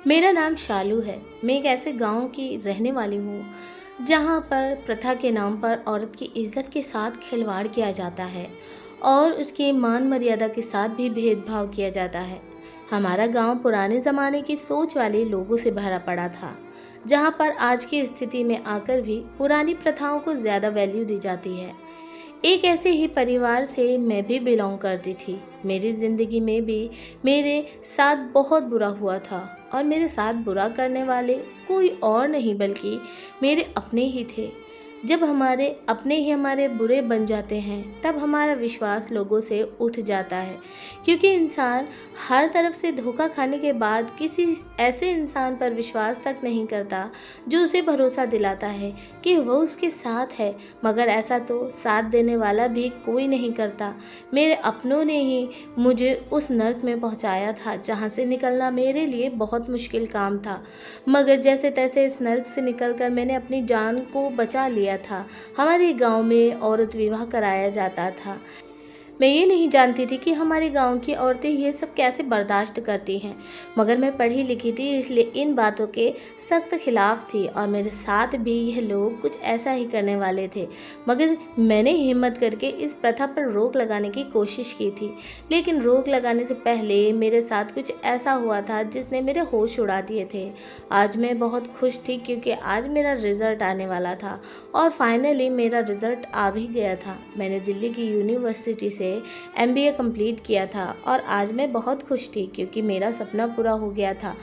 मेरा नाम शालू है। मैं एक ऐसे गांव की रहने वाली हूँ जहाँ पर प्रथा के नाम पर औरत की इज्जत के साथ खिलवाड़ किया जाता है और उसकी मान मर्यादा के साथ भी भेदभाव किया जाता है। हमारा गांव पुराने ज़माने की सोच वाले लोगों से भरा पड़ा था, जहाँ पर आज की स्थिति में आकर भी पुरानी प्रथाओं को ज़्यादा वैल्यू दी जाती है। एक ऐसे ही परिवार से मैं भी बिलोंग करती थी। मेरी ज़िंदगी में भी मेरे साथ बहुत बुरा हुआ था और मेरे साथ बुरा करने वाले कोई और नहीं बल्कि मेरे अपने ही थे। जब हमारे अपने ही हमारे बुरे बन जाते हैं तब हमारा विश्वास लोगों से उठ जाता है, क्योंकि इंसान हर तरफ से धोखा खाने के बाद किसी ऐसे इंसान पर विश्वास तक नहीं करता जो उसे भरोसा दिलाता है कि वो उसके साथ है, मगर ऐसा तो साथ देने वाला भी कोई नहीं करता। मेरे अपनों ने ही मुझे उस नर्क में पहुंचाया था जहां से निकलना मेरे लिए बहुत मुश्किल काम था, मगर जैसे तैसे इस नर्क से निकलकर मैंने अपनी जान को बचा लिया था। हमारे गांव में औरत विवाह कराया जाता था। मैं ये नहीं जानती थी कि हमारे गांव की औरतें ये सब कैसे बर्दाश्त करती हैं, मगर मैं पढ़ी लिखी थी इसलिए इन बातों के सख्त खिलाफ थी और मेरे साथ भी यह लोग कुछ ऐसा ही करने वाले थे। मगर मैंने हिम्मत करके इस प्रथा पर रोक लगाने की कोशिश की थी, लेकिन रोक लगाने से पहले मेरे साथ कुछ ऐसा हुआ था जिसने मेरे होश उड़ा दिए थे। आज मैं बहुत खुश थी क्योंकि आज मेरा रिज़ल्ट आने वाला था और फाइनली मेरा रिज़ल्ट आ भी गया था। मैंने दिल्ली की यूनिवर्सिटी से MBA कंप्लीट किया था और आज मैं बहुत खुश थी क्योंकि मेरा सपना पूरा हो गया था।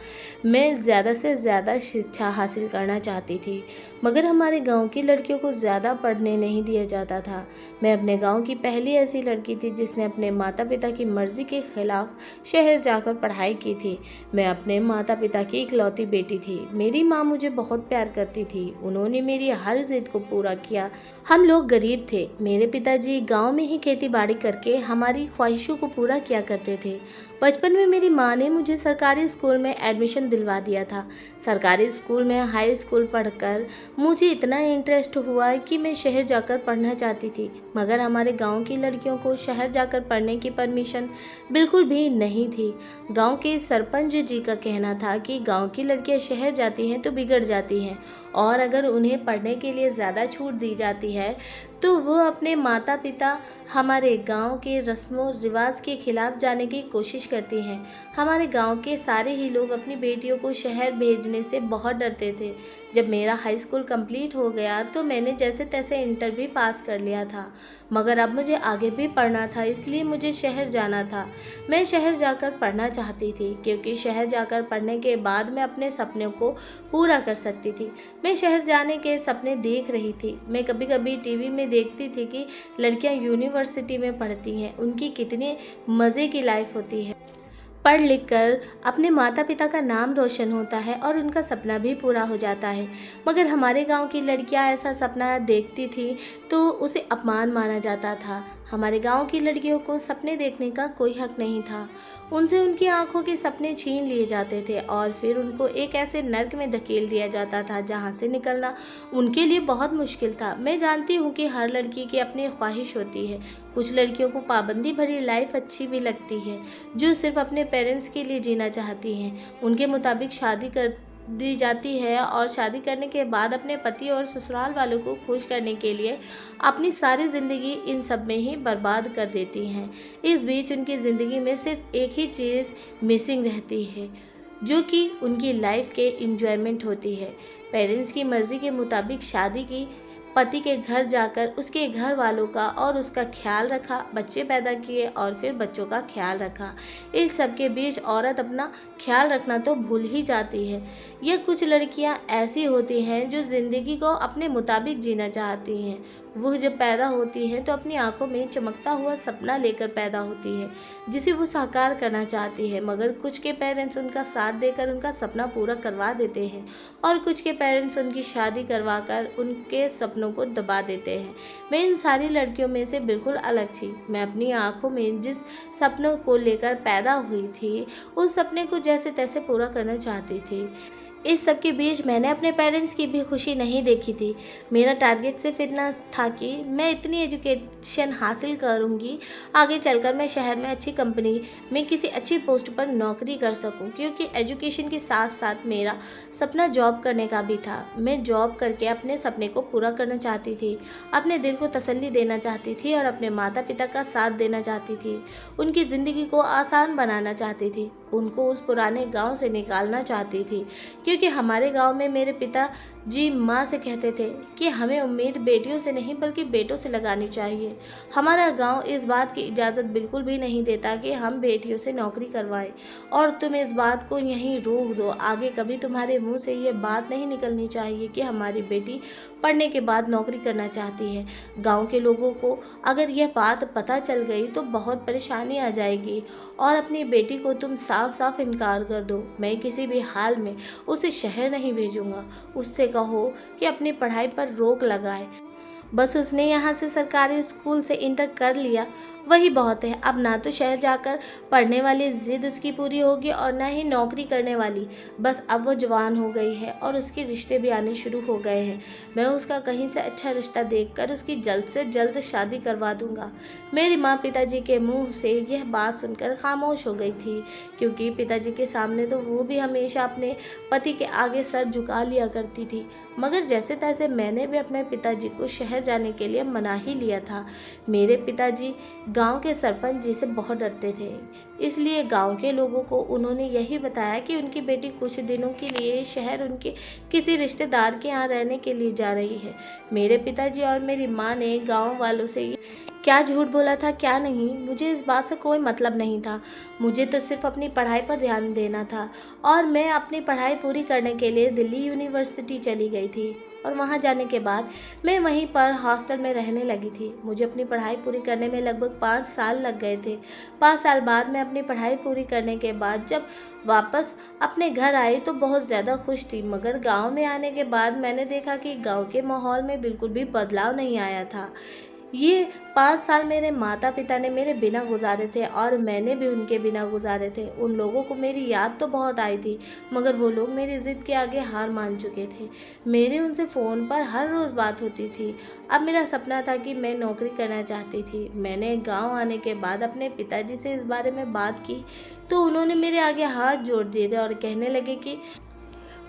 मैं ज़्यादा से ज़्यादा शिक्षा हासिल करना चाहती थी, मगर हमारे गांव की लड़कियों को ज़्यादा पढ़ने नहीं दिया जाता था। मैं अपने गांव की पहली ऐसी लड़की थी जिसने अपने माता पिता की मर्ज़ी के खिलाफ शहर जाकर पढ़ाई की थी। मैं अपने माता पिता की इकलौती बेटी थी। मेरी माँ मुझे बहुत प्यार करती थी। उन्होंने मेरी हर जिद को पूरा किया। हम लोग गरीब थे। मेरे पिताजी गांव में ही खेती बाड़ी करके हमारी ख्वाहिशों को पूरा किया करते थे। बचपन में मेरी माँ ने मुझे सरकारी स्कूल में एडमिशन दिलवा दिया था। सरकारी स्कूल में हाई स्कूल पढ़कर मुझे इतना इंटरेस्ट हुआ कि मैं शहर जाकर पढ़ना चाहती थी, मगर हमारे गांव की लड़कियों को शहर जाकर पढ़ने की परमिशन बिल्कुल भी नहीं थी। गांव के सरपंच जी का कहना था कि गांव की लड़कियां शहर जाती हैं तो बिगड़ जाती हैं और अगर उन्हें पढ़ने के लिए ज़्यादा छूट दी जाती है तो वो अपने माता पिता हमारे गांव के रस्मों रिवाज के खिलाफ जाने की कोशिश करती हैं। हमारे गांव के सारे ही लोग अपनी बेटियों को शहर भेजने से बहुत डरते थे। जब मेरा हाई स्कूल कंप्लीट हो गया तो मैंने जैसे तैसे इंटर भी पास कर लिया था, मगर अब मुझे आगे भी पढ़ना था, इसलिए मुझे शहर जाना था। मैं शहर जाकर पढ़ना चाहती थी क्योंकि शहर जाकर पढ़ने के बाद मैं अपने सपनों को पूरा कर सकती थी। मैं शहर जाने के सपने देख रही थी। मैं कभी कभी टीवी में देखती थी कि लड़कियां यूनिवर्सिटी में पढ़ती हैं, उनकी कितनी मज़े की लाइफ होती है। पढ़ लिख कर अपने माता पिता का नाम रोशन होता है और उनका सपना भी पूरा हो जाता है, मगर हमारे गांव की लड़कियां ऐसा सपना देखती थी तो उसे अपमान माना जाता था। हमारे गांव की लड़कियों को सपने देखने का कोई हक नहीं था। उनसे उनकी आंखों के सपने छीन लिए जाते थे और फिर उनको एक ऐसे नर्क में धकेल दिया जाता था जहां से निकलना उनके लिए बहुत मुश्किल था। मैं जानती हूँ कि हर लड़की की अपनी ख्वाहिश होती है। कुछ लड़कियों को पाबंदी भरी लाइफ अच्छी भी लगती है, जो सिर्फ अपने पेरेंट्स के लिए जीना चाहती हैं। उनके मुताबिक शादी कर दी जाती है और शादी करने के बाद अपने पति और ससुराल वालों को खुश करने के लिए अपनी सारी ज़िंदगी इन सब में ही बर्बाद कर देती हैं। इस बीच उनकी ज़िंदगी में सिर्फ एक ही चीज़ मिसिंग रहती है, जो कि उनकी लाइफ के इंजॉयमेंट होती है। पेरेंट्स की मर्ज़ी के मुताबिक शादी की, पति के घर जाकर उसके घर वालों का और उसका ख्याल रखा, बच्चे पैदा किए और फिर बच्चों का ख्याल रखा। इस सब के बीच औरत अपना ख्याल रखना तो भूल ही जाती है। ये कुछ लड़कियां ऐसी होती हैं जो ज़िंदगी को अपने मुताबिक जीना चाहती हैं। वो जब पैदा होती हैं तो अपनी आंखों में चमकता हुआ सपना लेकर पैदा होती है जिसे वो साकार करना चाहती है, मगर कुछ के पेरेंट्स उनका साथ देकर उनका सपना पूरा करवा देते हैं और कुछ के पेरेंट्स उनकी शादी करवाकर उनके सपनों को दबा देते हैं। मैं इन सारी लड़कियों में से बिल्कुल अलग थी। मैं अपनी आंखों में जिस सपनों को लेकर पैदा हुई थी उस सपने को जैसे तैसे पूरा करना चाहती थी। इस सब के बीच मैंने अपने पेरेंट्स की भी खुशी नहीं देखी थी। मेरा टारगेट सिर्फ इतना था कि मैं इतनी एजुकेशन हासिल करूंगी, आगे चलकर मैं शहर में अच्छी कंपनी में किसी अच्छी पोस्ट पर नौकरी कर सकूं, क्योंकि एजुकेशन के साथ साथ मेरा सपना जॉब करने का भी था। मैं जॉब करके अपने सपने को पूरा करना चाहती थी, अपने दिल को तसल्ली देना चाहती थी और अपने माता पिता का साथ देना चाहती थी। उनकी ज़िंदगी को आसान बनाना चाहती थी, उनको उस पुराने गांव से निकालना चाहती थी, क्योंकि हमारे गांव में मेरे पिताजी माँ से कहते थे कि हमें उम्मीद बेटियों से नहीं बल्कि बेटों से लगानी चाहिए। हमारा गांव इस बात की इजाज़त बिल्कुल भी नहीं देता कि हम बेटियों से नौकरी करवाएं, और तुम इस बात को यहीं रोक दो। आगे कभी तुम्हारे मुंह से ये बात नहीं निकलनी चाहिए कि हमारी बेटी पढ़ने के बाद नौकरी करना चाहती है। गाँव के लोगों को अगर यह बात पता चल गई तो बहुत परेशानी आ जाएगी, और अपनी बेटी को तुम साफ साफ इनकार कर दो। मैं किसी भी हाल में उसे शहर नहीं भेजूंगा। उससे कहो कि अपनी पढ़ाई पर रोक लगाए। बस उसने यहाँ से सरकारी स्कूल से इंटर कर लिया, वही बहुत है। अब ना तो शहर जाकर पढ़ने वाली जिद उसकी पूरी होगी और ना ही नौकरी करने वाली। बस अब वो जवान हो गई है और उसके रिश्ते भी आने शुरू हो गए हैं। मैं उसका कहीं से अच्छा रिश्ता देखकर उसकी जल्द से जल्द शादी करवा दूंगा। मेरी माँ पिताजी के मुंह से यह बात सुनकर खामोश हो गई थी, क्योंकि पिताजी के सामने तो वो भी हमेशा अपने पति के आगे सर झुका लिया करती थी। मगर जैसे तैसे मैंने भी अपने पिताजी को शहर जाने के लिए मना ही लिया था। मेरे पिताजी गांव के सरपंच जी से बहुत डरते थे, इसलिए गांव के लोगों को उन्होंने यही बताया कि उनकी बेटी कुछ दिनों के लिए शहर उनके किसी रिश्तेदार के यहाँ रहने के लिए जा रही है। मेरे पिताजी और मेरी माँ ने गांव वालों से क्या झूठ बोला था क्या नहीं, मुझे इस बात से कोई मतलब नहीं था। मुझे तो सिर्फ अपनी पढ़ाई पर ध्यान देना था, और मैं अपनी पढ़ाई पूरी करने के लिए दिल्ली यूनिवर्सिटी चली गई थी। और वहाँ जाने के बाद मैं वहीं पर हॉस्टल में रहने लगी थी। मुझे अपनी पढ़ाई पूरी करने में लगभग 5 साल लग गए थे। 5 साल बाद मैं अपनी पढ़ाई पूरी करने के बाद जब वापस अपने घर आई तो बहुत ज़्यादा खुश थी। मगर गांव में आने के बाद मैंने देखा कि गांव के माहौल में बिल्कुल भी बदलाव नहीं आया था। ये 5 साल मेरे माता पिता ने मेरे बिना गुजारे थे और मैंने भी उनके बिना गुजारे थे। उन लोगों को मेरी याद तो बहुत आई थी, मगर वो लोग मेरी ज़िद के आगे हार मान चुके थे। मेरी उनसे फ़ोन पर हर रोज़ बात होती थी। अब मेरा सपना था कि मैं नौकरी करना चाहती थी। मैंने गांव आने के बाद अपने पिताजी से इस बारे में बात की तो उन्होंने मेरे आगे हाथ जोड़ दिए थे और कहने लगे कि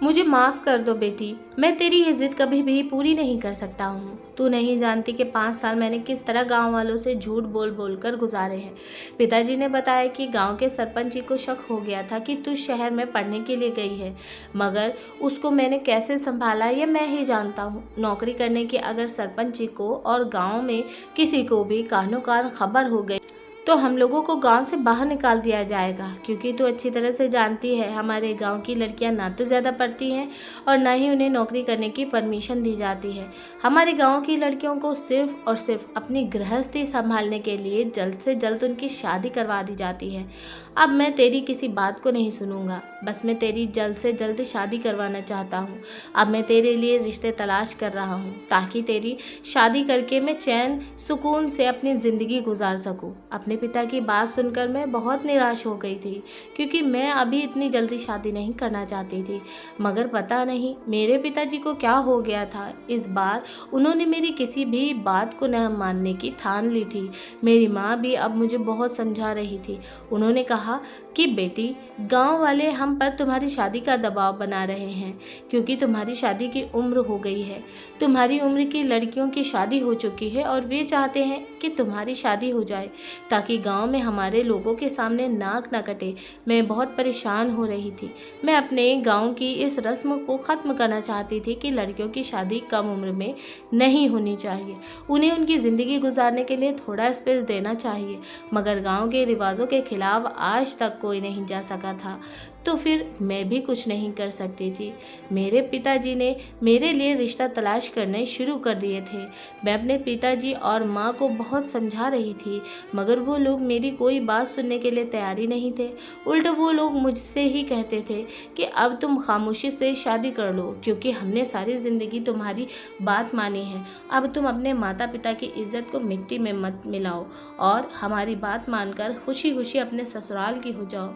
मुझे माफ़ कर दो बेटी, मैं तेरी ये ज़िद कभी भी पूरी नहीं कर सकता हूँ। तू नहीं जानती कि 5 साल मैंने किस तरह गांव वालों से झूठ बोल बोल कर गुजारे हैं। पिताजी ने बताया कि गांव के सरपंच जी को शक हो गया था कि तू शहर में पढ़ने के लिए गई है, मगर उसको मैंने कैसे संभाला ये मैं ही जानता हूँ। नौकरी करने की अगर सरपंच जी को और गाँव में किसी को भी कानो कान खबर हो गई तो हम लोगों को गांव से बाहर निकाल दिया जाएगा, क्योंकि तू अच्छी तरह से जानती है हमारे गांव की लड़कियां ना तो ज़्यादा पढ़ती हैं और ना ही उन्हें नौकरी करने की परमिशन दी जाती है। हमारे गांव की लड़कियों को सिर्फ और सिर्फ अपनी गृहस्थी संभालने के लिए जल्द से जल्द उनकी शादी करवा दी जाती है। अब मैं तेरी किसी बात को नहीं सुनूंगा, बस मैं तेरी जल्द से जल्द शादी करवाना चाहता हूँ। अब मैं तेरे लिए रिश्ते तलाश कर रहा हूँ ताकि तेरी शादी करके मैं चैन सुकून से अपनी ज़िंदगी गुजार सकूँ। अपने पिता की बात सुनकर मैं बहुत निराश हो गई थी, क्योंकि मैं अभी इतनी जल्दी शादी नहीं करना चाहती थी। मगर पता नहीं मेरे पिताजी को क्या हो गया था। इस बार उन्होंने मेरी किसी भी बात को न मानने की ठान ली थी। मेरी माँ भी अब मुझे बहुत समझा रही थी। उन्होंने कहा कि बेटी, गांव वाले हम पर तुम्हारी शादी का दबाव बना रहे हैं, क्योंकि तुम्हारी शादी की उम्र हो गई है। तुम्हारी उम्र की लड़कियों की शादी हो चुकी है और वे चाहते हैं कि तुम्हारी शादी हो जाए ताकि गांव में हमारे लोगों के सामने नाक न कटे। मैं बहुत परेशान हो रही थी। मैं अपने गांव की इस रस्म को ख़त्म करना चाहती थी कि लड़कियों की शादी कम उम्र में नहीं होनी चाहिए। उन्हें उनकी ज़िंदगी गुजारने के लिए थोड़ा स्पेस देना चाहिए। मगर गांव के रिवाजों के खिलाफ आज तक कोई नहीं जा सका था, तो फिर मैं भी कुछ नहीं कर सकती थी। मेरे पिताजी ने मेरे लिए रिश्ता तलाश करने शुरू कर दिए थे। मैं अपने पिताजी और माँ को बहुत समझा रही थी, मगर वो लोग मेरी कोई बात सुनने के लिए तैयार ही नहीं थे। उल्टा वो लोग मुझसे ही कहते थे कि अब तुम खामोशी से शादी कर लो, क्योंकि हमने सारी ज़िंदगी तुम्हारी बात मानी है। अब तुम अपने माता पिता की इज्जत को मिट्टी में मत मिलाओ और हमारी बात मानकर खुशी खुशी अपने ससुराल की हो जाओ।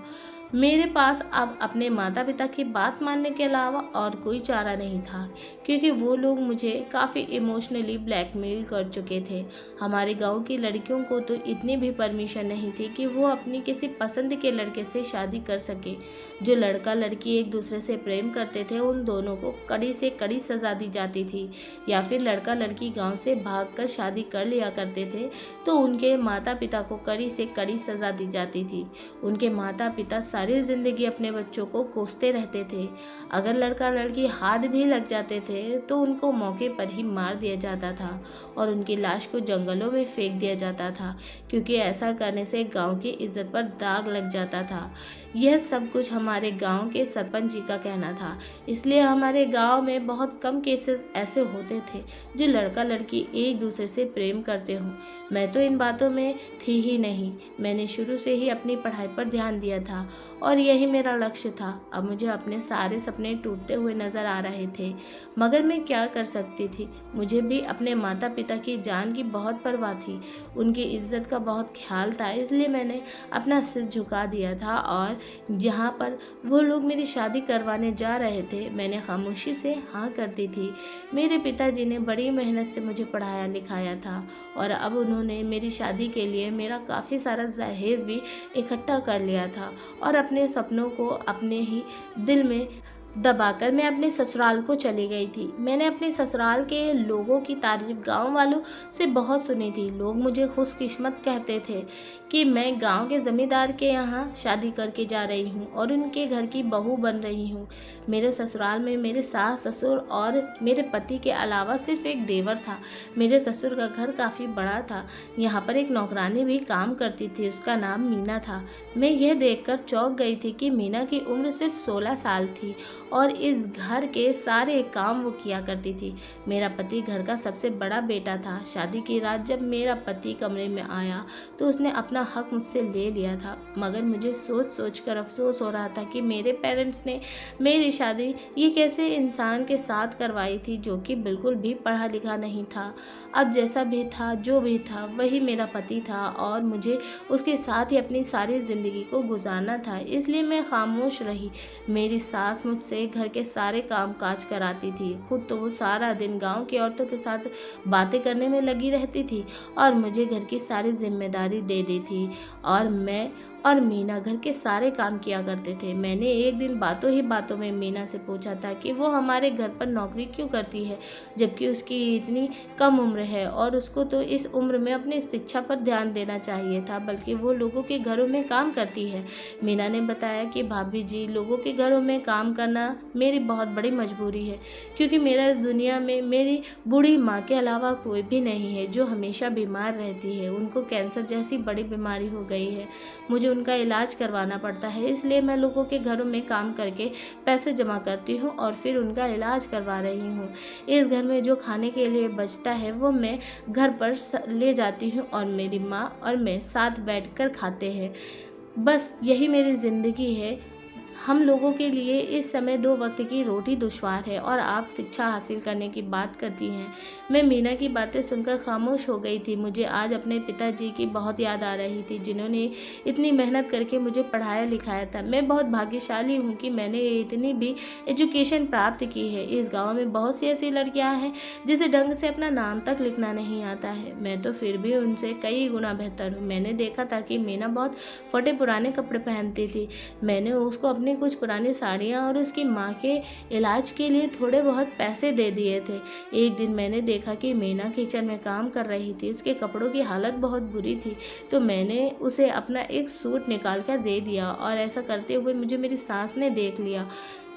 मेरे पास अब अपने माता पिता की बात मानने के अलावा और कोई चारा नहीं था, क्योंकि वो लोग मुझे काफ़ी इमोशनली ब्लैकमेल कर चुके थे। हमारे गांव की लड़कियों को तो इतनी भी परमिशन नहीं थी कि वो अपनी किसी पसंद के लड़के से शादी कर सके। जो लड़का लड़की एक दूसरे से प्रेम करते थे उन दोनों को कड़ी से कड़ी सज़ा दी जाती थी, या फिर लड़का लड़की गाँव से भाग शादी कर लिया करते थे तो उनके माता पिता को कड़ी से कड़ी सज़ा दी जाती थी। उनके माता पिता सारी ज़िंदगी अपने बच्चों को कोसते रहते थे। अगर लड़का लड़की हाथ भी लग जाते थे तो उनको मौके पर ही मार दिया जाता था और उनकी लाश को जंगलों में फेंक दिया जाता था, क्योंकि ऐसा करने से गांव की इज्जत पर दाग लग जाता था। यह सब कुछ हमारे गांव के सरपंच जी का कहना था। इसलिए हमारे गांव में बहुत कम केसेस ऐसे होते थे जो लड़का लड़की एक दूसरे से प्रेम करते हों। मैं तो इन बातों में थी ही नहीं। मैंने शुरू से ही अपनी पढ़ाई पर ध्यान दिया था और यही मेरा लक्ष्य था। अब मुझे अपने सारे सपने टूटते हुए नजर आ रहे थे, मगर मैं क्या कर सकती थी। मुझे भी अपने माता पिता की जान की बहुत परवाह थी, उनकी इज्जत का बहुत ख्याल था। इसलिए मैंने अपना सिर झुका दिया था और जहाँ पर वो लोग मेरी शादी करवाने जा रहे थे मैंने खामोशी से हाँ करती थी। मेरे पिताजी ने बड़ी मेहनत से मुझे पढ़ाया लिखाया था और अब उन्होंने मेरी शादी के लिए मेरा काफ़ी सारा दहेज भी इकट्ठा कर लिया था और अपने सपनों को अपने ही दिल में दबाकर मैं अपने ससुराल को चली गई थी। मैंने अपने ससुराल के लोगों की तारीफ गांव वालों से बहुत सुनी थी। लोग मुझे खुशकिस्मत कहते थे कि मैं गांव के ज़मींदार के यहाँ शादी करके जा रही हूँ और उनके घर की बहू बन रही हूँ। मेरे ससुराल में मेरे सास ससुर और मेरे पति के अलावा सिर्फ एक देवर था। मेरे ससुर का घर काफ़ी बड़ा था। यहाँ पर एक नौकरानी भी काम करती थी, उसका नाम मीना था। मैं यह देखकर चौंक गई थी कि मीना की उम्र सिर्फ 16 साल थी और इस घर के सारे काम वो किया करती थी। मेरा पति घर का सबसे बड़ा बेटा था। शादी की रात जब मेरा पति कमरे में आया तो उसने अपना हक मुझसे ले लिया था, मगर मुझे सोच सोच कर अफसोस हो रहा था कि मेरे पेरेंट्स ने मेरी शादी ये कैसे इंसान के साथ करवाई थी जो कि बिल्कुल भी पढ़ा लिखा नहीं था। अब जैसा भी था जो भी था वही मेरा पति था और मुझे उसके साथ ही अपनी सारी ज़िंदगी को गुजारना था। इसलिए मैं खामोश रही। मेरी सास मुझसे घर के सारे काम काज कराती थी, खुद तो वो सारा दिन गांव की औरतों के साथ बातें करने में लगी रहती थी और मुझे घर की सारी जिम्मेदारी दे दी थी और मैं और मीना घर के सारे काम किया करते थे। मैंने एक दिन बातों ही बातों में मीना से पूछा था कि वो हमारे घर पर नौकरी क्यों करती है जबकि उसकी इतनी कम उम्र है और उसको तो इस उम्र में अपनी शिक्षा पर ध्यान देना चाहिए था, बल्कि वो लोगों के घरों में काम करती है। मीना ने बताया कि भाभी जी, लोगों के घरों में काम करना मेरी बहुत बड़ी मजबूरी है, क्योंकि मेरा इस दुनिया में मेरी बूढ़ी माँ के अलावा कोई भी नहीं है जो हमेशा बीमार रहती है। उनको कैंसर जैसी बड़ी बीमारी हो गई है, मुझे उनका इलाज करवाना पड़ता है। इसलिए मैं लोगों के घरों में काम करके पैसे जमा करती हूँ और फिर उनका इलाज करवा रही हूँ। इस घर में जो खाने के लिए बचता है वो मैं घर पर ले जाती हूँ और मेरी माँ और मैं साथ बैठकर खाते हैं। बस यही मेरी ज़िंदगी है। हम लोगों के लिए इस समय 2 वक्त की रोटी दुश्वार है और आप शिक्षा हासिल करने की बात करती हैं। मैं मीना की बातें सुनकर खामोश हो गई थी। मुझे आज अपने पिताजी की बहुत याद आ रही थी, जिन्होंने इतनी मेहनत करके मुझे पढ़ाया लिखाया था। मैं बहुत भाग्यशाली हूँ कि मैंने इतनी भी एजुकेशन प्राप्त की है। इस गाँव में बहुत सी ऐसी लड़कियाँ हैं जिसे ढंग से अपना नाम तक लिखना नहीं आता है। मैं तो फिर भी उनसे कई गुना बेहतर हूँ। मैंने देखा था कि मीना बहुत फटे पुराने कपड़े पहनती थी। मैंने उसको अपने कुछ पुरानी साड़ियाँ और उसकी माँ के इलाज के लिए थोड़े बहुत पैसे दे दिए थे। एक दिन मैंने देखा कि मीना किचन में काम कर रही थी, उसके कपड़ों की हालत बहुत बुरी थी, तो मैंने उसे अपना एक सूट निकाल कर दे दिया और ऐसा करते हुए मुझे मेरी सास ने देख लिया।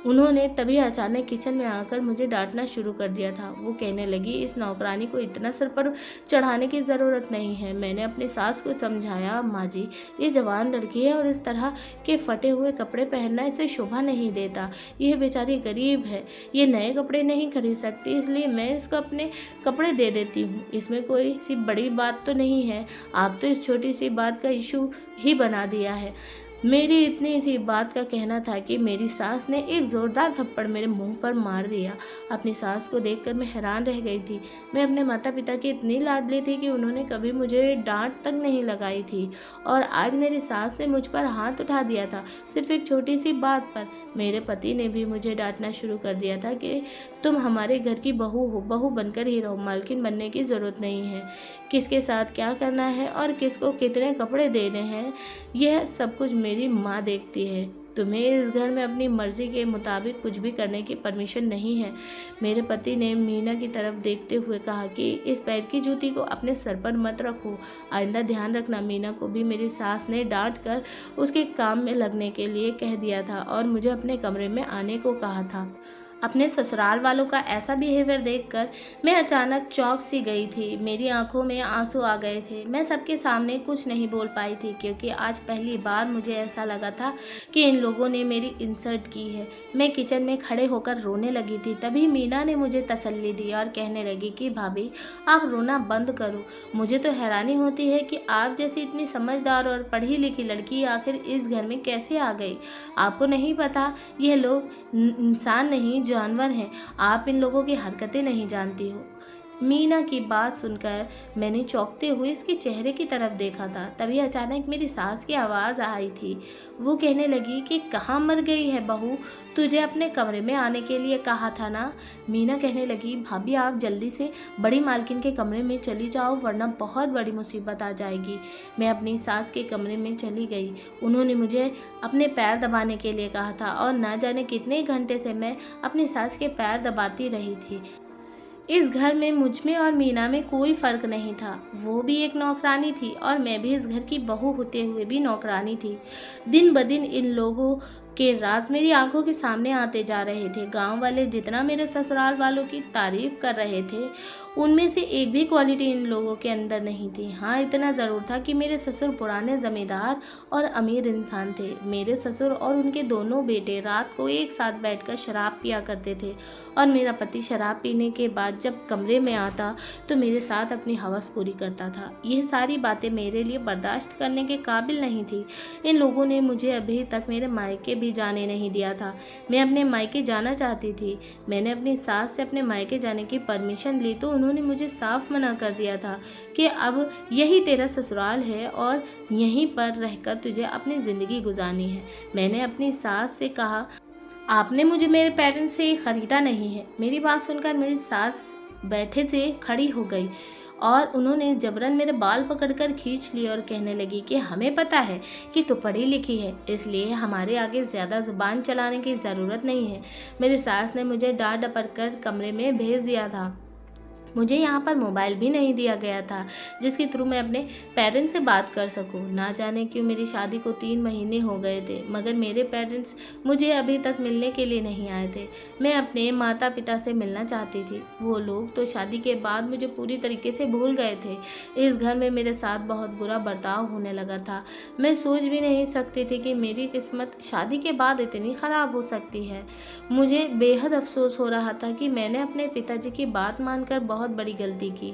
उन्होंने तभी अचानक किचन में आकर मुझे डांटना शुरू कर दिया था। वो कहने लगी, इस नौकरानी को इतना सर पर चढ़ाने की ज़रूरत नहीं है। मैंने अपनी सास को समझाया, माँ जी, ये जवान लड़की है और इस तरह के फटे हुए कपड़े पहनना इसे शोभा नहीं देता। यह बेचारी गरीब है, ये नए कपड़े नहीं खरीद सकती, इसलिए मैं इसको अपने कपड़े दे देती हूँ। इसमें कोई सी बड़ी बात तो नहीं है, आप तो इस छोटी सी बात का इशू ही बना दिया है। मेरी इतनी सी बात का कहना था कि मेरी सास ने एक ज़ोरदार थप्पड़ मेरे मुंह पर मार दिया। अपनी सास को देखकर मैं हैरान रह गई थी। मैं अपने माता पिता की इतनी लाडली थी कि उन्होंने कभी मुझे डांट तक नहीं लगाई थी, और आज मेरी सास ने मुझ पर हाथ उठा दिया था, सिर्फ एक छोटी सी बात पर। मेरे पति ने भी मुझे डांटना शुरू कर दिया था कि तुम हमारे घर की बहू हो, बहू बनकर ही रहो, मालकिन बनने की ज़रूरत नहीं है। किसके साथ क्या करना है और किसको कितने कपड़े देने हैं, यह सब कुछ मेरी माँ देखती है। तुम्हें इस घर में अपनी मर्जी के मुताबिक कुछ भी करने की परमिशन नहीं है। मेरे पति ने मीना की तरफ देखते हुए कहा कि इस पैर की जूती को अपने सर पर मत रखो, आइंदा ध्यान रखना। मीना को भी मेरी सास ने डांट कर उसके काम में लगने के लिए कह दिया था और मुझे अपने कमरे में आने को कहा था। अपने ससुराल वालों का ऐसा बिहेवियर देखकर मैं अचानक चौंक सी गई थी। मेरी आंखों में आंसू आ गए थे। मैं सबके सामने कुछ नहीं बोल पाई थी, क्योंकि आज पहली बार मुझे ऐसा लगा था कि इन लोगों ने मेरी इंसल्ट की है। मैं किचन में खड़े होकर रोने लगी थी। तभी मीना ने मुझे तसल्ली दी और कहने लगी कि भाभी, आप रोना बंद करो। मुझे तो हैरानी होती है कि आप जैसी इतनी समझदार और पढ़ी लिखी लड़की आखिर इस घर में कैसे आ गई। आपको नहीं पता, यह लोग इंसान नहीं, जानवर हैं। आप इन लोगों की हरकतें नहीं जानती हो। मीना की बात सुनकर मैंने चौंकते हुए इसके चेहरे की तरफ देखा था। तभी अचानक मेरी सास की आवाज़ आई थी। वो कहने लगी कि कहाँ मर गई है बहू, तुझे अपने कमरे में आने के लिए कहा था ना। मीना कहने लगी, भाभी आप जल्दी से बड़ी मालकिन के कमरे में चली जाओ, वरना बहुत बड़ी मुसीबत आ जाएगी। मैं अपनी सास के कमरे में चली गई। उन्होंने मुझे अपने पैर दबाने के लिए कहा था और ना जाने कितने घंटे से मैं अपनी सास के पैर दबाती रही थी। इस घर में मुझ में और मीना में कोई फ़र्क नहीं था। वो भी एक नौकरानी थी और मैं भी इस घर की बहू होते हुए भी नौकरानी थी। दिन ब दिन इन लोगों के राज मेरी आंखों के सामने आते जा रहे थे। गांव वाले जितना मेरे ससुराल वालों की तारीफ कर रहे थे, उनमें से एक भी क्वालिटी इन लोगों के अंदर नहीं थी। हाँ, इतना ज़रूर था कि मेरे ससुर पुराने ज़मींदार और अमीर इंसान थे। मेरे ससुर और उनके दोनों बेटे रात को एक साथ बैठकर शराब पिया करते थे, और मेरा पति शराब पीने के बाद जब कमरे में आता तो मेरे साथ अपनी हवस पूरी करता था। यह सारी बातें मेरे लिए बर्दाश्त करने के काबिल नहीं थी। इन लोगों ने मुझे अभी तक मेरे मायके भी जाने नहीं दिया था। मैं अपने मायके जाना चाहती थी। मैंने अपनी सास से अपने मायके जाने की परमिशन ली तो उन्होंने मुझे साफ मना कर दिया था कि अब यही तेरा ससुराल है और यहीं पर रहकर तुझे अपनी ज़िंदगी गुजारनी है। मैंने अपनी सास से कहा, आपने मुझे मेरे पेरेंट्स से ख़रीदा नहीं है। मेरी बात सुनकर मेरी सास बैठे से खड़ी हो गई और उन्होंने जबरन मेरे बाल पकड़कर खींच लिए और कहने लगी कि हमें पता है कि तू पढ़ी लिखी है, इसलिए हमारे आगे ज़्यादा ज़ुबान चलाने की ज़रूरत नहीं है। मेरी सास ने मुझे डांट डपट कर कमरे में भेज दिया था। मुझे यहाँ पर मोबाइल भी नहीं दिया गया था जिसके थ्रू मैं अपने पेरेंट्स से बात कर सकूँ। ना जाने क्यों मेरी शादी को 3 महीने हो गए थे, मगर मेरे पेरेंट्स मुझे अभी तक मिलने के लिए नहीं आए थे। मैं अपने माता पिता से मिलना चाहती थी। वो लोग तो शादी के बाद मुझे पूरी तरीके से भूल गए थे। इस घर में मेरे साथ बहुत बुरा बर्ताव होने लगा था। मैं सोच भी नहीं सकती थी कि मेरी किस्मत शादी के बाद इतनी ख़राब हो सकती है। मुझे बेहद अफसोस हो रहा था कि मैंने अपने पिताजी की बात मानकर बहुत बड़ी गलती की।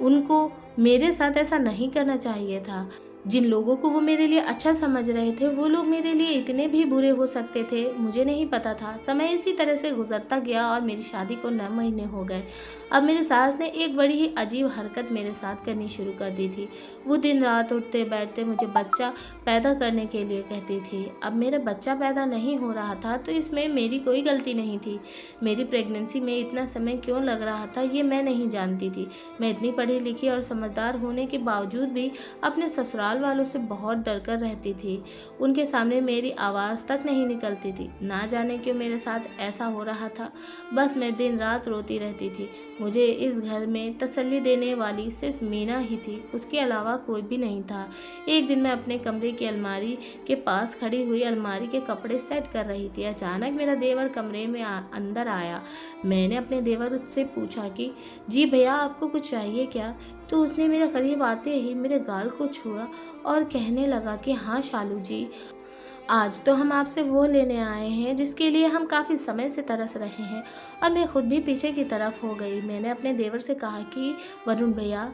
उनको मेरे साथ ऐसा नहीं करना चाहिए था। जिन लोगों को वो मेरे लिए अच्छा समझ रहे थे, वो लोग मेरे लिए इतने भी बुरे हो सकते थे, मुझे नहीं पता था। समय इसी तरह से गुजरता गया और मेरी शादी को 9 महीने हो गए। अब मेरी सास ने एक बड़ी ही अजीब हरकत मेरे साथ करनी शुरू कर दी थी। वो दिन रात उठते बैठते मुझे बच्चा पैदा करने के लिए कहती थी। अब मेरा बच्चा पैदा नहीं हो रहा था तो इसमें मेरी कोई गलती नहीं थी। मेरी प्रेगनेंसी में इतना समय क्यों लग रहा था ये मैं नहीं जानती थी। मैं इतनी पढ़ी लिखी और समझदार होने के बावजूद भी अपने ससुराल वालों से बहुत डर कर रहती थी। उनके सामने मेरी आवाज़ तक नहीं निकलती थी। ना जाने क्यों मेरे साथ ऐसा हो रहा था। बस मैं दिन रात रोती रहती थी। मुझे इस घर में तसल्ली देने वाली सिर्फ मीना ही थी, उसके अलावा कोई भी नहीं था। एक दिन मैं अपने कमरे की अलमारी के पास खड़ी हुई अलमारी के कपड़े सेट कर रही थी। अचानक मेरा देवर कमरे में अंदर आया। मैंने अपने देवर से पूछा कि जी भैया, आपको कुछ चाहिए क्या? तो उसने मेरे करीब आते ही मेरे गाल को छुआ और कहने लगा कि हाँ शालू जी, आज तो हम आपसे वो लेने आए हैं जिसके लिए हम काफ़ी समय से तरस रहे हैं। और मैं खुद भी पीछे की तरफ हो गई। मैंने अपने देवर से कहा कि वरुण भैया,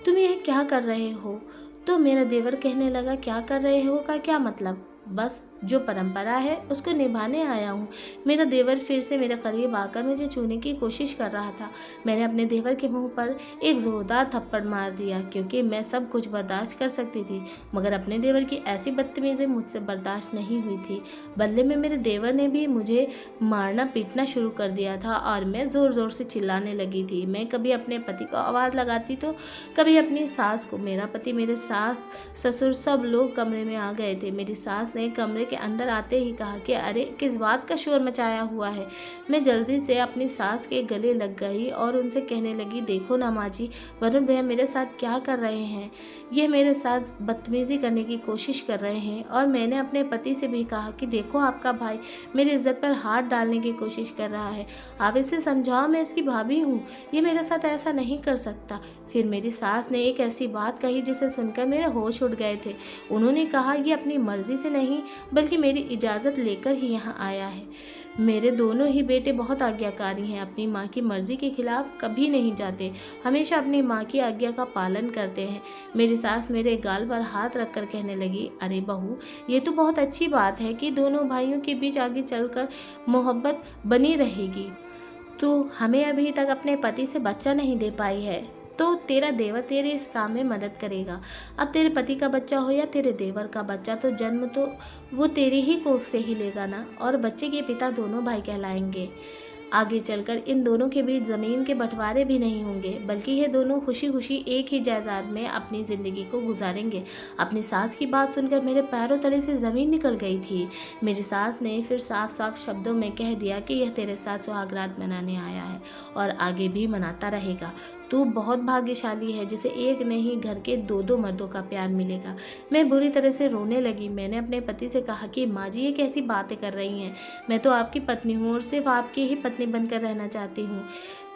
तुम यह क्या कर रहे हो? तो मेरा देवर कहने लगा, क्या कर रहे हो का क्या मतलब? बस जो परंपरा है उसको निभाने आया हूँ। मेरा देवर फिर से मेरे करीब आकर मुझे छूने की कोशिश कर रहा था। मैंने अपने देवर के मुंह पर एक जोरदार थप्पड़ मार दिया, क्योंकि मैं सब कुछ बर्दाश्त कर सकती थी, मगर अपने देवर की ऐसी बदतमीजी मुझसे बर्दाश्त नहीं हुई थी। बदले में मेरे देवर ने भी मुझे मारना पीटना शुरू कर दिया था और मैं ज़ोर ज़ोर से चिल्लाने लगी थी। मैं कभी अपने पति को आवाज़ लगाती तो कभी अपनी सास को। मेरा पति, मेरे सास, ससुर सब लोग कमरे में आ गए थे। मेरी सास ने कमरे के अंदर आते ही कहा कि अरे किस बात का शोर मचाया हुआ है। मैं जल्दी से अपनी सास के गले लग गई और उनसे कहने लगी, देखो ना माँ जी, वरुण भैया मेरे साथ क्या कर रहे हैं। यह मेरे साथ बदतमीजी करने की कोशिश कर रहे हैं। और मैंने अपने पति से भी कहा कि देखो आपका भाई मेरी इज्जत पर हाथ डालने की कोशिश कर रहा है, आप इसे समझाओ, मैं इसकी भाभी हूँ, ये मेरे साथ ऐसा नहीं कर सकता। फिर मेरी सास ने एक ऐसी बात कही जिसे सुनकर मेरे होश उड़ गए थे। उन्होंने कहा, ये अपनी मर्जी से नहीं बल्कि मेरी इजाज़त लेकर ही यहाँ आया है। मेरे दोनों ही बेटे बहुत आज्ञाकारी हैं, अपनी माँ की मर्ज़ी के खिलाफ कभी नहीं जाते, हमेशा अपनी माँ की आज्ञा का पालन करते हैं। मेरी सास मेरे गाल पर हाथ रखकर कहने लगी, अरे बहू, ये तो बहुत अच्छी बात है कि दोनों भाइयों के बीच आगे चलकर मोहब्बत बनी रहेगी। तो हमें अभी तक अपने पति से बच्चा नहीं दे पाई है, तो तेरा देवर तेरे इस काम में मदद करेगा। अब तेरे पति का बच्चा हो या तेरे देवर का बच्चा, तो जन्म तो वो तेरे ही कोख से ही लेगा ना, और बच्चे के पिता दोनों भाई कहलाएंगे। आगे चलकर इन दोनों के बीच ज़मीन के बंटवारे भी नहीं होंगे, बल्कि ये दोनों खुशी खुशी एक ही जायदाद में अपनी ज़िंदगी को गुजारेंगे। अपनी सास की बात सुनकर मेरे पैरों तले से ज़मीन निकल गई थी। मेरी सास ने फिर साफ साफ शब्दों में कह दिया कि यह तेरे साथ सुहागरात मनाने आया है और आगे भी मनाता रहेगा। तू बहुत भाग्यशाली है जिसे एक नहीं घर के दो दो मर्दों का प्यार मिलेगा। मैं बुरी तरह से रोने लगी। मैंने अपने पति से कहा कि माँ जी, ये कैसी बातें कर रही हैं, मैं तो आपकी पत्नी हूँ और सिर्फ आपकी ही पत्नी बनकर रहना चाहती हूँ।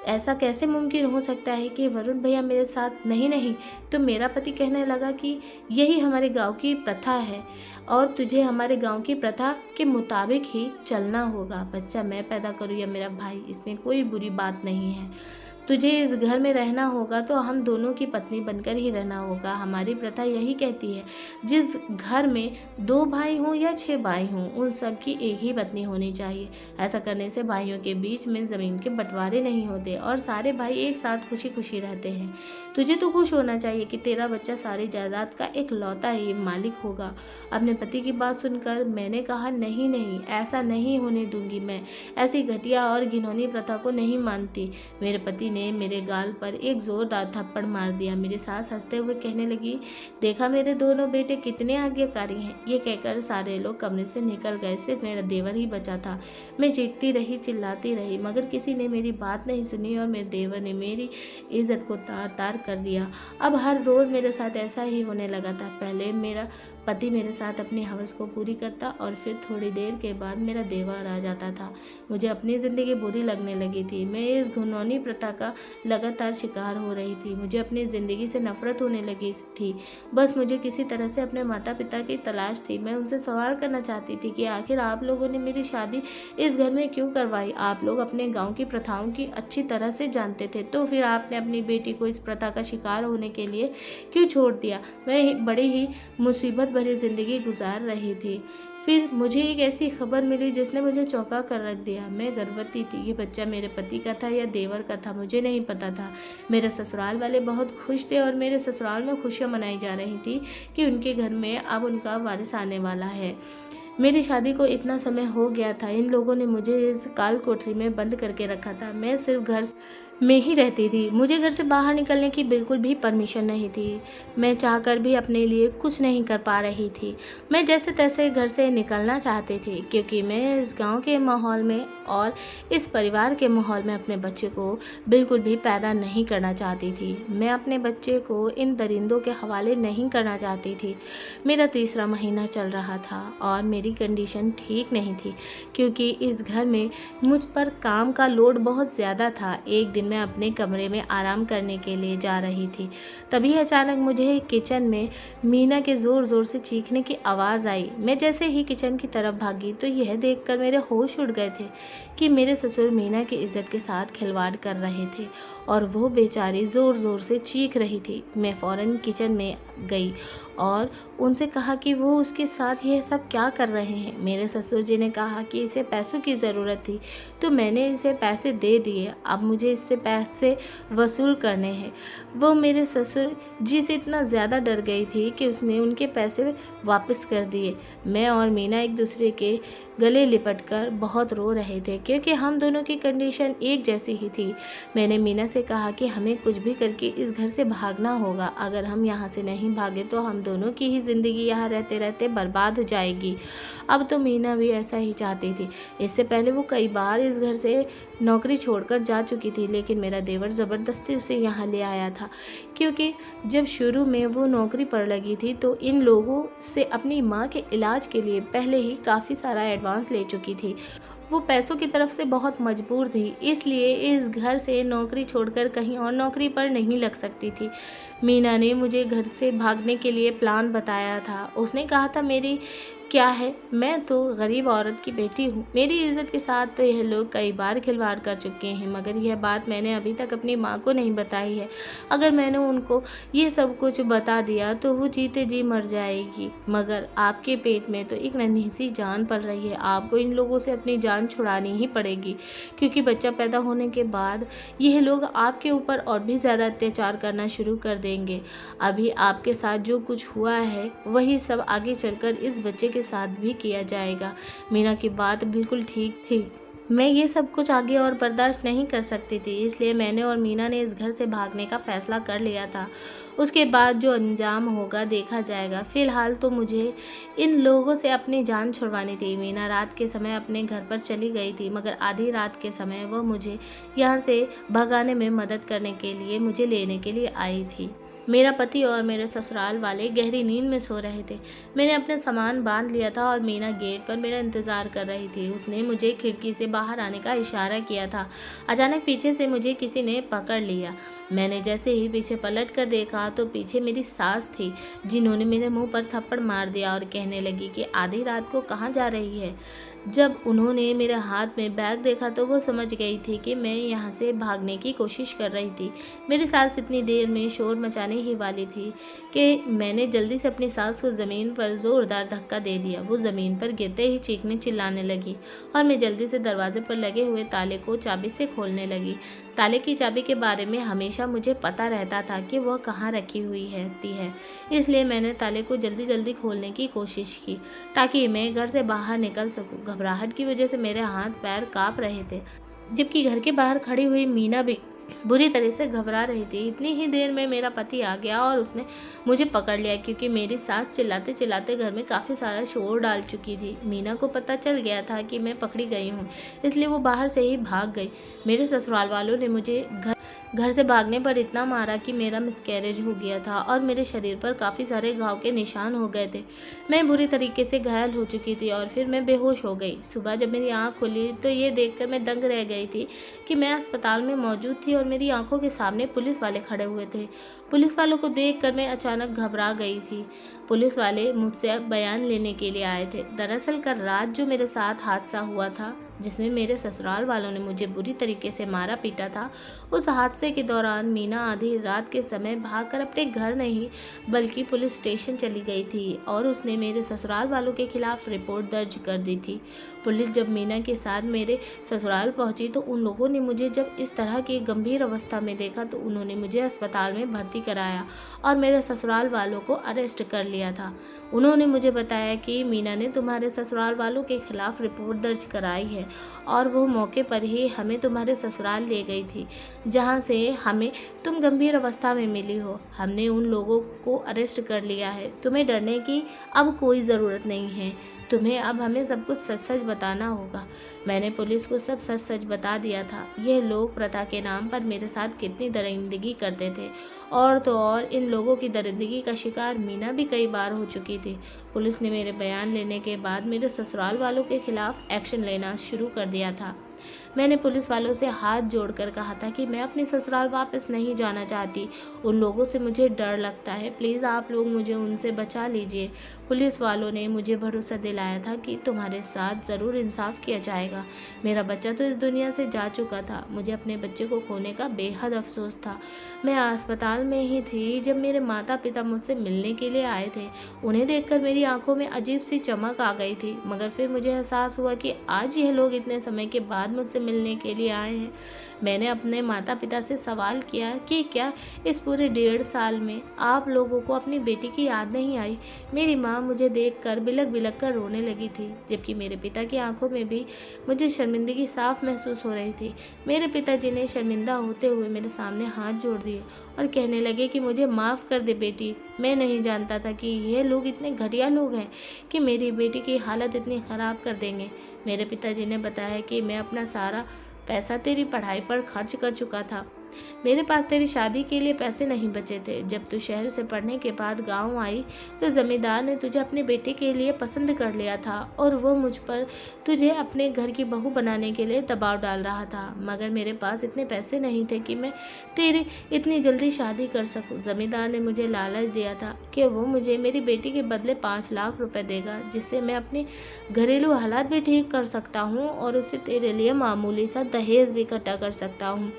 ऐसा कैसे मुमकिन हो सकता है कि वरुण भैया मेरे साथ नहीं। तो मेरा पति कहने लगा कि यही हमारे गांव की प्रथा है और तुझे हमारे गांव की प्रथा के मुताबिक ही चलना होगा। बच्चा मैं पैदा करूँ या मेरा भाई, इसमें कोई बुरी बात नहीं है। तुझे इस घर में रहना होगा तो हम दोनों की पत्नी बनकर ही रहना होगा। हमारी प्रथा यही कहती है, जिस घर में 2 भाई हों या 6 भाई हों, उन सब की एक ही पत्नी होनी चाहिए। ऐसा करने से भाइयों के बीच में ज़मीन के बंटवारे नहीं होते और सारे भाई एक साथ खुशी खुशी रहते हैं। तुझे तो खुश होना चाहिए कि तेरा बच्चा सारी जायदाद का एक लौता ही मालिक होगा। अपने पति की बात सुनकर मैंने कहा, नहीं, ऐसा नहीं होने दूंगी। मैं ऐसी घटिया और घिनौनी प्रथा को नहीं मानती। मेरे पति ने मेरे गाल पर एक जोरदार थप्पड़ मार दिया। मेरी सास हंसते हुए कहने लगी, देखा मेरे दोनों बेटे कितने आज्ञाकारी हैं। ये कहकर सारे लोग कमरे से निकल गए, सिर्फ मेरा देवर ही बचा था। मैं चीखती रही, चिल्लाती रही, मगर किसी ने मेरी बात नहीं सुनी और मेरे देवर ने मेरी इज्जत को तार तार कर दिया। अब हर रोज़ मेरे साथ ऐसा ही होने लगा था। पहले मेरा पति मेरे साथ अपनी हवस को पूरी करता और फिर थोड़ी देर के बाद मेरा देवर आ जाता था। मुझे अपनी ज़िंदगी बुरी लगने लगी थी। मैं इस घिनौनी प्रथा का लगातार शिकार हो रही थी। मुझे अपनी ज़िंदगी से नफरत होने लगी थी। बस मुझे किसी तरह से अपने माता पिता की तलाश थी। मैं उनसे सवाल करना चाहती थी कि आखिर आप लोगों ने मेरी शादी इस घर में क्यों करवाई। आप लोग अपने गांव की प्रथाओं की अच्छी तरह से जानते थे, तो फिर आपने अपनी बेटी को इस प्रथा का शिकार होने के लिए क्यों छोड़ दिया। मैं बड़ी ही मुसीबत भरी ज़िंदगी गुजार रही थी। फिर मुझे एक ऐसी खबर मिली जिसने मुझे चौंका कर रख दिया। मैं गर्भवती थी। ये बच्चा मेरे पति का था या देवर का था, मुझे नहीं पता था। मेरे ससुराल वाले बहुत खुश थे और मेरे ससुराल में खुशियाँ मनाई जा रही थी कि उनके घर में अब उनका वारिस आने वाला है। मेरी शादी को इतना समय हो गया था, इन लोगों ने मुझे इस काल कोठरी में बंद करके रखा था। मैं सिर्फ घर में ही रहती थी। मुझे घर से बाहर निकलने की बिल्कुल भी परमिशन नहीं थी। मैं चाहकर भी अपने लिए कुछ नहीं कर पा रही थी। मैं जैसे तैसे घर से निकलना चाहती थी, क्योंकि मैं इस गांव के माहौल में और इस परिवार के माहौल में अपने बच्चे को बिल्कुल भी पैदा नहीं करना चाहती थी। मैं अपने बच्चे को इन दरिंदों के हवाले नहीं करना चाहती थी। मेरा 3रा महीना चल रहा था और मेरी कंडीशन ठीक नहीं थी, क्योंकि इस घर में मुझ पर काम का लोड बहुत ज़्यादा था। एक दिन मैं अपने कमरे में आराम करने के लिए जा रही थी, तभी अचानक मुझे किचन में मीना के ज़ोर ज़ोर से चीखने की आवाज़ आई। मैं जैसे ही किचन की तरफ भागी तो यह देखकर मेरे होश उड़ गए थे कि मेरे ससुर मीना की इज्जत के साथ खिलवाड़ कर रहे थे और वो बेचारी ज़ोर ज़ोर से चीख रही थी। मैं फ़ौरन किचन में गई और उनसे कहा कि वो उसके साथ यह सब क्या कर रहे हैं। मेरे ससुर जी ने कहा कि इसे पैसों की ज़रूरत थी तो मैंने इसे पैसे दे दिए, अब मुझे इससे पैसे वसूल करने हैं। वो मेरे ससुर जी से इतना ज़्यादा डर गई थी कि उसने उनके पैसे वापस कर दिए। मैं और मीना एक दूसरे के गले लिपटकर बहुत रो रहे थे क्योंकि हम दोनों की कंडीशन एक जैसी ही थी। मैंने मीना से कहा कि हमें कुछ भी करके इस घर से भागना होगा, अगर हम यहाँ से नहीं भागे तो हम दोनों की ही ज़िंदगी यहाँ रहते रहते बर्बाद हो जाएगी। अब तो मीना भी ऐसा ही चाहती थी। इससे पहले वो कई बार इस घर से नौकरी छोड़कर जा चुकी थी, लेकिन मेरा देवर ज़बरदस्ती उसे यहाँ ले आया था क्योंकि जब शुरू में वो नौकरी पर लगी थी तो इन लोगों से अपनी माँ के इलाज के लिए पहले ही काफ़ी सारा एडवांस ले चुकी थी। वो पैसों की तरफ से बहुत मजबूर थी, इसलिए इस घर से नौकरी छोड़कर कहीं और नौकरी पर नहीं लग सकती थी। मीना ने मुझे घर से भागने के लिए प्लान बताया था। उसने कहा था मेरी क्या है, मैं तो गरीब औरत की बेटी हूँ, मेरी इज्जत के साथ तो यह लोग कई बार खिलवाड़ कर चुके हैं, मगर यह बात मैंने अभी तक अपनी माँ को नहीं बताई है। अगर मैंने उनको ये सब कुछ बता दिया तो वो जीते जी मर जाएगी, मगर आपके पेट में तो एक नन्ही सी जान पल रही है, आपको इन लोगों से अपनी जान छुड़ानी ही पड़ेगी क्योंकि बच्चा पैदा होने के बाद यह लोग आपके ऊपर और भी ज़्यादा अत्याचार करना शुरू कर देंगे। अभी आपके साथ जो कुछ हुआ है वही सब आगे चलकर इस बच्चे के साथ भी किया जाएगा। मीना की बात बिल्कुल ठीक थी। मैं ये सब कुछ आगे और बर्दाश्त नहीं कर सकती थी, इसलिए मैंने और मीना ने इस घर से भागने का फैसला कर लिया था। उसके बाद जो अंजाम होगा देखा जाएगा। फ़िलहाल तो मुझे इन लोगों से अपनी जान छुड़वानी थी। मीना रात के समय अपने घर पर चली गई थी, मगर आधी रात के समय वह मुझे यहाँ से भगाने में मदद करने के लिए मुझे लेने के लिए आई थी। मेरा पति और मेरे ससुराल वाले गहरी नींद में सो रहे थे। मैंने अपना सामान बांध लिया था और मीना गेट पर मेरा इंतज़ार कर रही थी। उसने मुझे खिड़की से बाहर आने का इशारा किया था। अचानक पीछे से मुझे किसी ने पकड़ लिया। मैंने जैसे ही पीछे पलट कर देखा तो पीछे मेरी सास थी, जिन्होंने मेरे मुंह पर थप्पड़ मार दिया और कहने लगी कि आधी रात को कहाँ जा रही है। जब उन्होंने मेरे हाथ में बैग देखा तो वो समझ गई थी कि मैं यहाँ से भागने की कोशिश कर रही थी। मेरी सास इतनी देर में शोर मचाने ही वाली थी कि मैंने जल्दी से अपनी सास को ज़मीन पर ज़ोरदार धक्का दे दिया। वो ज़मीन पर गिरते ही चीखने चिल्लाने लगी और मैं जल्दी से दरवाजे पर लगे हुए ताले को चाबी से खोलने लगी। ताले की चाबी के बारे में हमेशा मुझे पता रहता था कि वह कहाँ रखी हुई है, इसलिए मैंने ताले को जल्दी जल्दी खोलने की कोशिश की ताकि मैं घर से बाहर निकल सकूं। घबराहट की वजह से मेरे हाथ पैर काँप रहे थे, जबकि घर के बाहर खड़ी हुई मीना भी बुरी तरह से घबरा रही थी। इतनी ही देर में मेरा पति आ गया और उसने मुझे पकड़ लिया क्योंकि मेरी सास चिल्लाते चिल्लाते घर में काफ़ी सारा शोर डाल चुकी थी। मीना को पता चल गया था कि मैं पकड़ी गई हूँ, इसलिए वो बाहर से ही भाग गई। मेरे ससुराल वालों ने मुझे घर से भागने पर इतना मारा कि मेरा मिसकैरेज हो गया था और मेरे शरीर पर काफ़ी सारे घाव के निशान हो गए थे। मैं बुरी तरीके से घायल हो चुकी थी और फिर मैं बेहोश हो गई। सुबह जब मेरी आँख खुली तो ये देखकर मैं दंग रह गई थी कि मैं अस्पताल में मौजूद थी और मेरी आंखों के सामने पुलिस वाले खड़े हुए थे। पुलिस वालों को देखकर मैं अचानक घबरा गई थी। पुलिस वाले मुझसे बयान लेने के लिए आए थे। दरअसल कल रात जो मेरे साथ हादसा हुआ था, जिसमें मेरे ससुराल वालों ने मुझे बुरी तरीके से मारा पीटा था, उस हादसे के दौरान मीना आधी रात के समय भागकर अपने घर नहीं बल्कि पुलिस स्टेशन चली गई थी और उसने मेरे ससुराल वालों के खिलाफ रिपोर्ट दर्ज कर दी थी। पुलिस जब मीना के साथ मेरे ससुराल पहुंची तो उन लोगों ने मुझे जब इस तरह की गंभीर अवस्था में देखा तो उन्होंने मुझे अस्पताल में भर्ती कराया और मेरे ससुराल वालों को अरेस्ट कर लिया था। उन्होंने मुझे बताया कि मीना ने तुम्हारे ससुराल वालों के खिलाफ रिपोर्ट दर्ज कराई है और वो मौके पर ही हमें तुम्हारे ससुराल ले गई थी, जहाँ से हमें तुम गंभीर अवस्था में मिली हो। हमने उन लोगों को अरेस्ट कर लिया है। तुम्हें डरने की अब कोई ज़रूरत नहीं है। तुम्हें अब हमें सब कुछ सच सच बताना होगा। मैंने पुलिस को सब सच सच बता दिया था। ये लोग प्रथा के नाम पर मेरे साथ कितनी दरिंदगी करते थे, और तो और इन लोगों की दरिंदगी का शिकार मीना भी कई बार हो चुकी थी। पुलिस ने मेरे बयान लेने के बाद मेरे ससुराल वालों के खिलाफ एक्शन लेना शुरू कर दिया था। मैंने पुलिस वालों से हाथ जोड़कर कहा था कि मैं अपने ससुराल वापस नहीं जाना चाहती। उन लोगों से मुझे डर लगता है, प्लीज़ आप लोग मुझे उनसे बचा लीजिए। पुलिस वालों ने मुझे भरोसा दिलाया था कि तुम्हारे साथ ज़रूर इंसाफ किया जाएगा। मेरा बच्चा तो इस दुनिया से जा चुका था। मुझे अपने बच्चे को खोने का बेहद अफसोस था। मैं अस्पताल में ही थी जब मेरे माता पिता मुझसे मिलने के लिए आए थे। उन्हें देखकर मेरी आंखों में अजीब सी चमक आ गई थी, मगर फिर मुझे एहसास हुआ कि आज यह लोग इतने समय के बाद मुझसे मिलने के लिए आए हैं। मैंने अपने माता पिता से सवाल किया कि क्या इस पूरे 1.5 साल में आप लोगों को अपनी बेटी की याद नहीं आई। मेरी माँ मुझे देखकर बिलक बिलक कर रोने लगी थी, जबकि मेरे पिता की आंखों में भी मुझे शर्मिंदगी साफ महसूस हो रही थी। मेरे पिताजी ने शर्मिंदा होते हुए मेरे सामने हाथ जोड़ दिए और कहने लगे कि मुझे माफ़ कर दे बेटी। मैं नहीं जानता था कि ये लोग इतने घटिया लोग हैं कि मेरी बेटी की हालत इतनी ख़राब कर देंगे। मेरे पिताजी ने बताया कि मैं अपना सारा पैसा तेरी पढ़ाई पर खर्च कर चुका था। मेरे पास तेरी शादी के लिए पैसे नहीं बचे थे। जब तू शहर से पढ़ने के बाद गांव आई तो ज़मींदार ने तुझे अपने बेटे के लिए पसंद कर लिया था और वो मुझ पर तुझे अपने घर की बहू बनाने के लिए दबाव डाल रहा था, मगर मेरे पास इतने पैसे नहीं थे कि मैं तेरी इतनी जल्दी शादी कर सकूं। ज़मींदार ने मुझे लालच दिया था कि वो मुझे मेरी बेटी के बदले 5 लाख रुपए देगा, जिससे मैं अपने घरेलू हालात भी ठीक कर सकता हूँ और उससे तेरे लिए मामूली सा दहेज भी इकट्ठा कर सकता हूँ।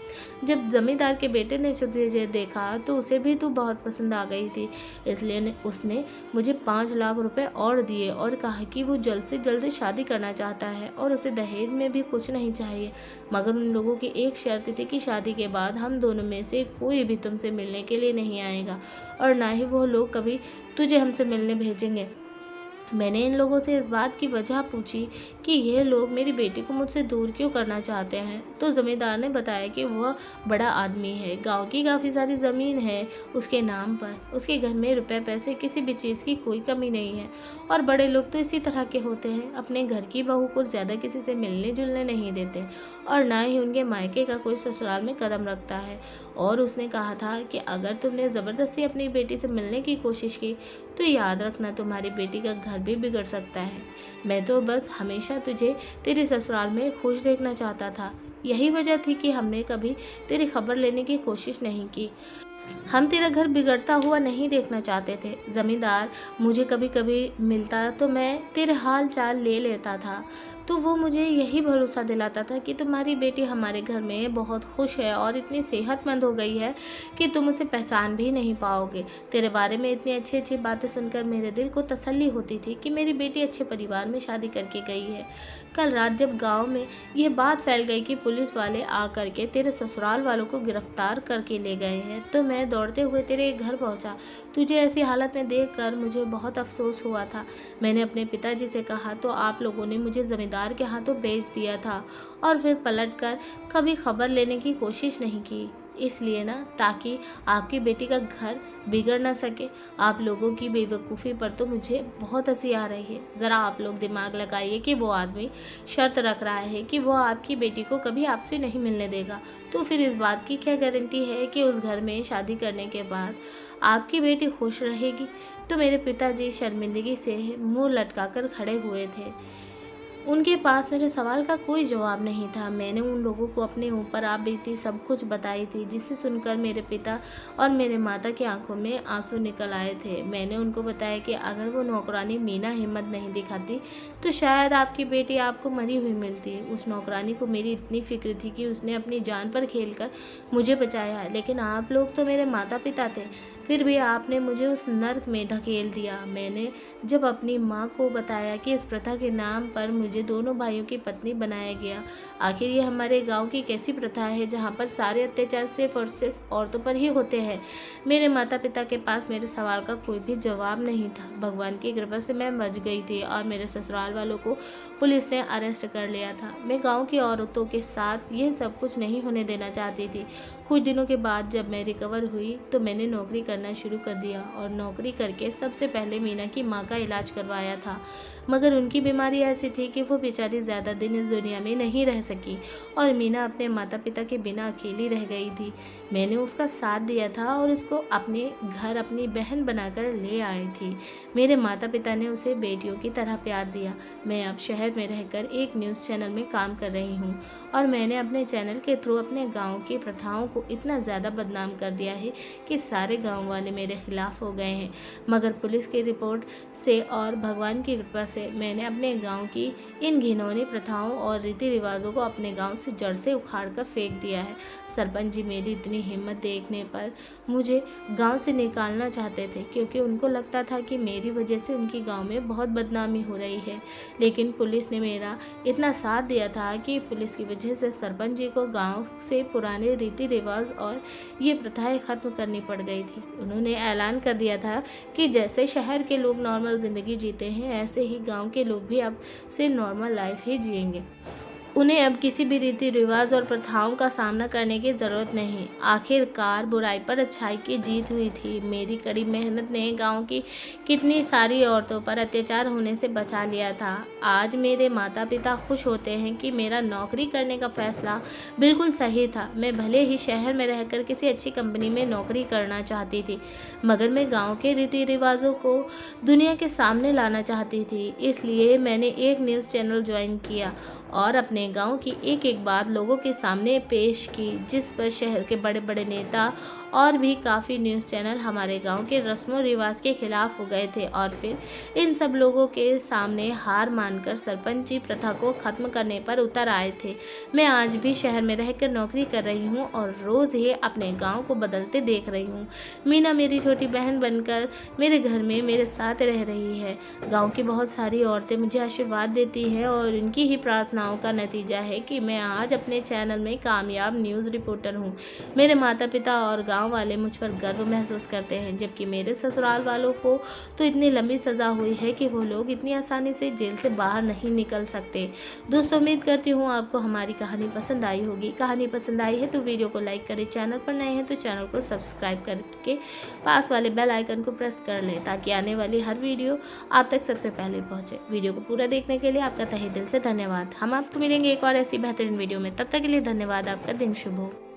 जब जमींदार के बेटे ने तुझे देखा तो उसे भी तू बहुत पसंद आ गई थी, इसलिए उसने मुझे 5 लाख रुपए और दिए और कहा कि वो जल्द से जल्द शादी करना चाहता है और उसे दहेज में भी कुछ नहीं चाहिए। मगर उन लोगों की एक शर्त थी कि शादी के बाद हम दोनों में से कोई भी तुमसे मिलने के लिए नहीं आएगा और ना ही वो लोग कभी तुझे हमसे मिलने भेजेंगे। मैंने इन लोगों से इस बात की वजह पूछी कि यह लोग मेरी बेटी को मुझसे दूर क्यों करना चाहते हैं, तो ज़मींदार ने बताया कि वह बड़ा आदमी है, गांव की काफ़ी सारी ज़मीन है उसके नाम पर, उसके घर में रुपए पैसे किसी भी चीज़ की कोई कमी नहीं है और बड़े लोग तो इसी तरह के होते हैं, अपने घर की बहू को ज़्यादा किसी से मिलने जुलने नहीं देते और ना ही उनके मायके का कोई ससुराल में कदम रखता है। और उसने कहा था कि अगर तुमने ज़बरदस्ती अपनी बेटी से मिलने की कोशिश की तो याद रखना तुम्हारी बेटी का घर भी बिगड़ सकता है। मैं तो बस हमेशा तुझे तेरे ससुराल में खुश देखना चाहता था, यही वजह थी कि हमने कभी तेरी खबर लेने की कोशिश नहीं की। हम तेरा घर बिगड़ता हुआ नहीं देखना चाहते थे। ज़मींदार मुझे कभी कभी मिलता तो मैं तेरे हाल चाल ले लेता था, तो वो मुझे यही भरोसा दिलाता था कि तुम्हारी बेटी हमारे घर में बहुत खुश है और इतनी सेहतमंद हो गई है कि तुम उसे पहचान भी नहीं पाओगे। तेरे बारे में इतनी अच्छी अच्छी बातें सुनकर मेरे दिल को तसल्ली होती थी कि मेरी बेटी अच्छे परिवार में शादी करके गई है। कल रात जब गांव में यह बात फैल गई कि पुलिस वाले आ करके तेरे ससुराल वालों को गिरफ्तार करके ले गए हैं, तो मैं दौड़ते हुए तेरे घर पहुंचा। तुझे ऐसी हालत में देखकर मुझे बहुत अफसोस हुआ था। मैंने अपने पिताजी से कहा तो आप लोगों ने मुझे ज़मींदार के हाथों बेच दिया था और फिर पलटकर कभी खबर लेने की कोशिश नहीं की, इसलिए ना ताकि आपकी बेटी का घर बिगड़ ना सके। आप लोगों की बेवकूफ़ी पर तो मुझे बहुत हंसी आ रही है। ज़रा आप लोग दिमाग लगाइए कि वो आदमी शर्त रख रहा है कि वो आपकी बेटी को कभी आपसे नहीं मिलने देगा, तो फिर इस बात की क्या गारंटी है कि उस घर में शादी करने के बाद आपकी बेटी खुश रहेगी। तो मेरे पिताजी शर्मिंदगी से मुंह लटकाकर खड़े हुए थे। उनके पास मेरे सवाल का कोई जवाब नहीं था। मैंने उन लोगों को अपने ऊपर आ बीती सब कुछ बताई थी, जिसे सुनकर मेरे पिता और मेरे माता की आंखों में आंसू निकल आए थे। मैंने उनको बताया कि अगर वो नौकरानी मीना हिम्मत नहीं दिखाती तो शायद आपकी बेटी आपको मरी हुई मिलती। उस नौकरानी को मेरी इतनी फिक्र थी कि उसने अपनी जान पर खेलकर मुझे बचाया, लेकिन आप लोग तो मेरे माता पिता थे, फिर भी आपने मुझे उस नर्क में ढकेल दिया। मैंने जब अपनी माँ को बताया कि इस प्रथा के नाम पर मुझे दोनों भाइयों की पत्नी बनाया गया, आखिर ये हमारे गांव की कैसी प्रथा है जहाँ पर सारे अत्याचार सिर्फ और सिर्फ औरतों पर ही होते हैं। मेरे माता पिता के पास मेरे सवाल का कोई भी जवाब नहीं था। भगवान की कृपा से मैं बच गई थी और मेरे ससुराल वालों को पुलिस ने अरेस्ट कर लिया था। मैं गाँव की औरतों के साथ ये सब कुछ नहीं होने देना चाहती थी। कुछ दिनों के बाद जब मैं रिकवर हुई तो मैंने नौकरी करना शुरू कर दिया और नौकरी करके सबसे पहले मीना की माँ का इलाज करवाया था। मगर उनकी बीमारी ऐसी थी कि वो बेचारी ज़्यादा दिन इस दुनिया में नहीं रह सकी और मीना अपने माता पिता के बिना अकेली रह गई थी। मैंने उसका साथ दिया था और उसको अपने घर अपनी बहन बनाकर ले आई थी। मेरे माता पिता ने उसे बेटियों की तरह प्यार दिया। मैं अब शहर में रहकर एक न्यूज़ चैनल में काम कर रही हूँ और मैंने अपने चैनल के थ्रू अपने गांव की प्रथाओं को इतना ज़्यादा बदनाम कर दिया है कि सारे गांव वाले मेरे खिलाफ हो गए हैं। मगर पुलिस की रिपोर्ट से और भगवान की कृपा से मैंने अपने गांव की इन घिनौनी प्रथाओं और रीति रिवाजों को अपने गांव से जड़ से उखाड़ कर फेंक दिया है। सरपंच जी मेरी इतनी हिम्मत देखने पर मुझे गांव से निकालना चाहते थे, क्योंकि उनको लगता था कि मेरी वजह से उनकी गांव में बहुत बदनामी हो रही है। लेकिन पुलिस ने मेरा इतना साथ दिया था कि पुलिस की वजह से सरपंच जी को गांव से पुराने रीति रिवाज और ये प्रथाएं ख़त्म करनी पड़ गई थी। उन्होंने ऐलान कर दिया था कि जैसे शहर के लोग नॉर्मल ज़िंदगी जीते हैं, ऐसे ही गांव के लोग भी अब से नॉर्मल लाइफ ही जिएंगे। उन्हें अब किसी भी रीति रिवाज और प्रथाओं का सामना करने की ज़रूरत नहीं। आखिरकार बुराई पर अच्छाई की जीत हुई थी। मेरी कड़ी मेहनत ने गांव की कितनी सारी औरतों पर अत्याचार होने से बचा लिया था। आज मेरे माता पिता खुश होते हैं कि मेरा नौकरी करने का फैसला बिल्कुल सही था। मैं भले ही शहर में रहकर किसी अच्छी कंपनी में नौकरी करना चाहती थी, मगर मैं गाँव के रीति रिवाजों को दुनिया के सामने लाना चाहती थी। इसलिए मैंने एक न्यूज़ चैनल ज्वाइन किया और अपने गांव की एक एक बात लोगों के सामने पेश की, जिस पर शहर के बड़े बड़े नेता और भी काफ़ी न्यूज़ चैनल हमारे गांव के रस्मों रिवाज के खिलाफ हो गए थे और फिर इन सब लोगों के सामने हार मानकर सरपंची प्रथा को ख़त्म करने पर उतर आए थे। मैं आज भी शहर में रहकर नौकरी कर रही हूँ और रोज़ ही अपने गाँव को बदलते देख रही हूँ। मीना मेरी छोटी बहन बनकर मेरे घर में मेरे साथ रह रही है। गाँव की बहुत सारी औरतें मुझे आशीर्वाद देती हैं और इनकी ही प्रार्थनाओं का नतीजा है कि मैं आज अपने चैनल में कामयाब न्यूज़ रिपोर्टर हूँ। मेरे माता पिता और गांव वाले मुझ पर गर्व महसूस करते हैं, जबकि मेरे ससुराल वालों को तो इतनी लंबी सज़ा हुई है कि वो लोग इतनी आसानी से जेल से बाहर नहीं निकल सकते। दोस्तों, उम्मीद करती हूँ आपको हमारी कहानी पसंद आई होगी। कहानी पसंद आई है तो वीडियो को लाइक करें, चैनल पर नए हैं तो चैनल को सब्सक्राइब करके पास वाले बेल आइकन को प्रेस कर लें ताकि आने वाली हर वीडियो आप तक सबसे पहले पहुँचे। वीडियो को पूरा देखने के लिए आपका तहे दिल से धन्यवाद। हम आपको मिलेंगे एक और ऐसी बेहतरीन वीडियो में। तब तक के लिए धन्यवाद। आपका दिन शुभ हो।